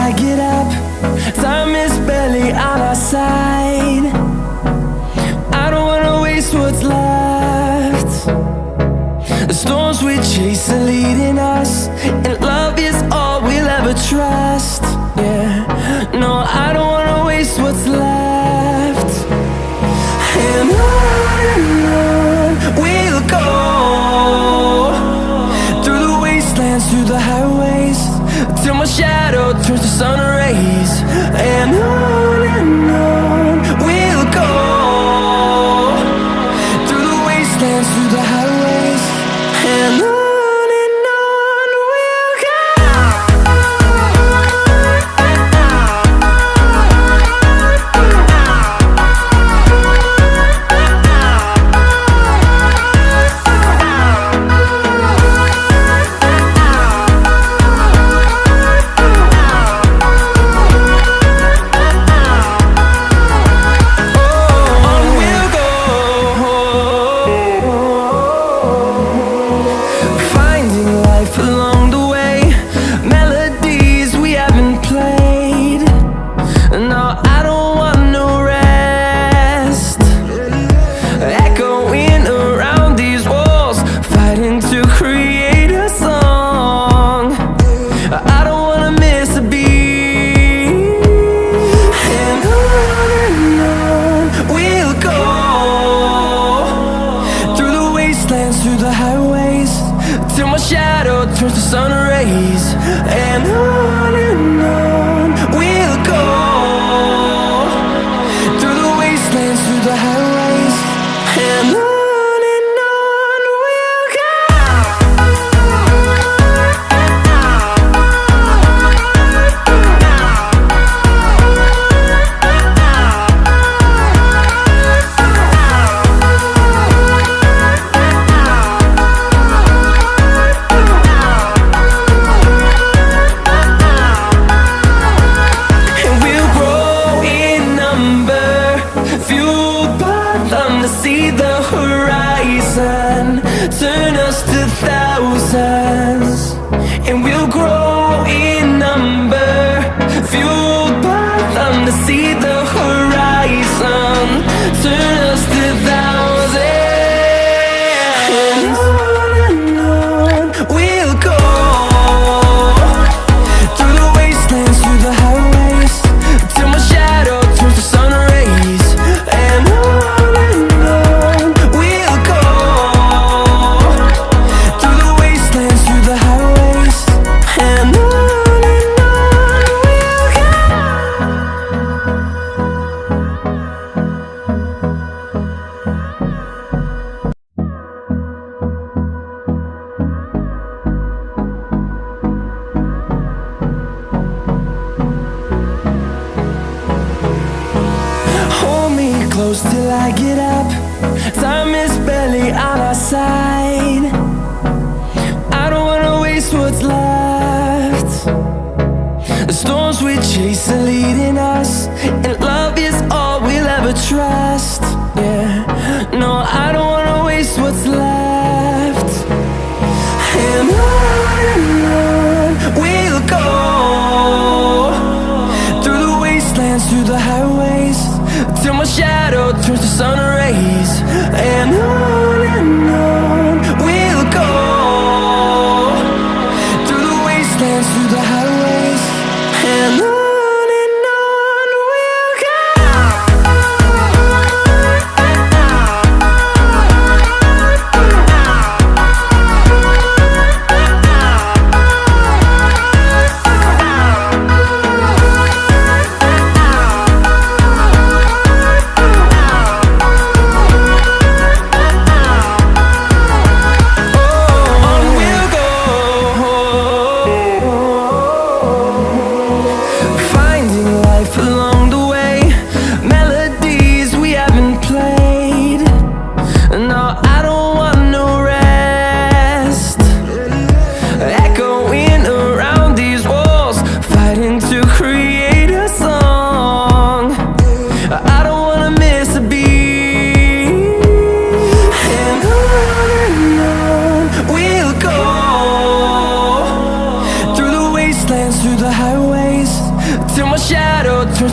I get up. Time is barely on our side. I don't wanna waste what's left. The storms we chase are leading us, and love is all we'll ever trust. Yeah, no, I don't wanna waste what's left. And on we'll go, through the wastelands, through the highways, till my shadow turns to sun rays. And on we'll go, through the wastelands, through the highways, and on we'll go. Through the highways, till my shadow turns to sun rays. And on we'll go, through the wastelands, through the highways, and on we'll go. See the horizon, turn us to thousands, and we'll grow in number, fueled by them. To see the horizon, turn us to thousands, and on we'll go, through the wastelands, through the highways, till my shadow turns to sun rays. And close till I get up. Time is barely on our side. I don't wanna waste what's left. The storms we chase are leading us, and love is all we'll ever trust. Yeah, no, I don't wanna waste what's left. And on we'll go, through the wastelands, through the highways, till my shadow turns to sun rays. And on we'll go, through the wastelands, through the highways, and on.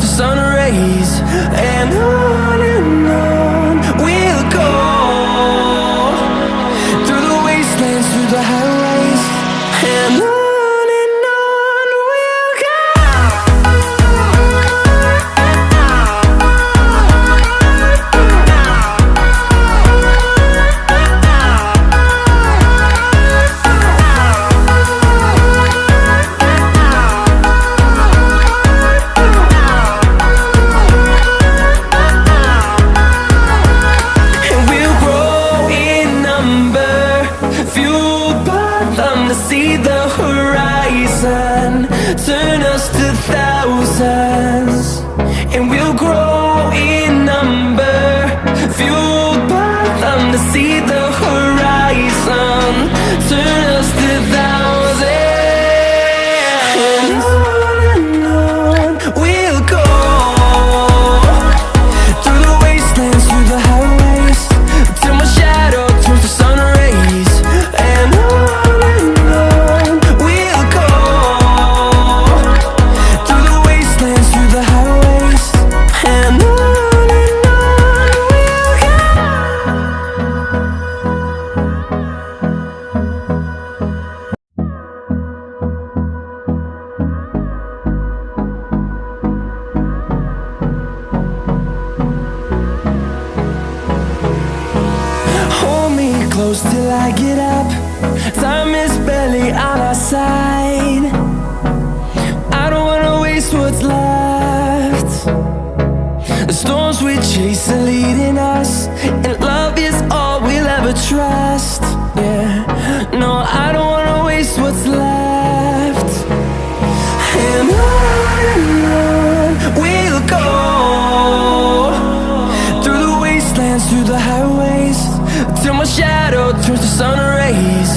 turns to sun rays, and on we'll go, through the wastelands, through the highways, and on we'll go. To see the horizon, turn us to thousands, and we'll grow in number, fueled by them. To see the horizon, turn us to thousands, and on we'll go, through the wastelands, through the highways, till my shadow turns to sun rays, and on close till I get up. Time is barely on our side. I don't wanna waste what's left. The storms we chase are leading us, and love is all we'll ever trust. Yeah, no, I don't wanna waste what's left. And on we'll go, through the wastelands, through the highways, till my shadow turns to sun rays,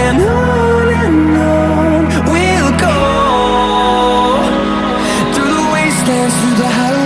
and on we'll go, through the wastelands, through the highways.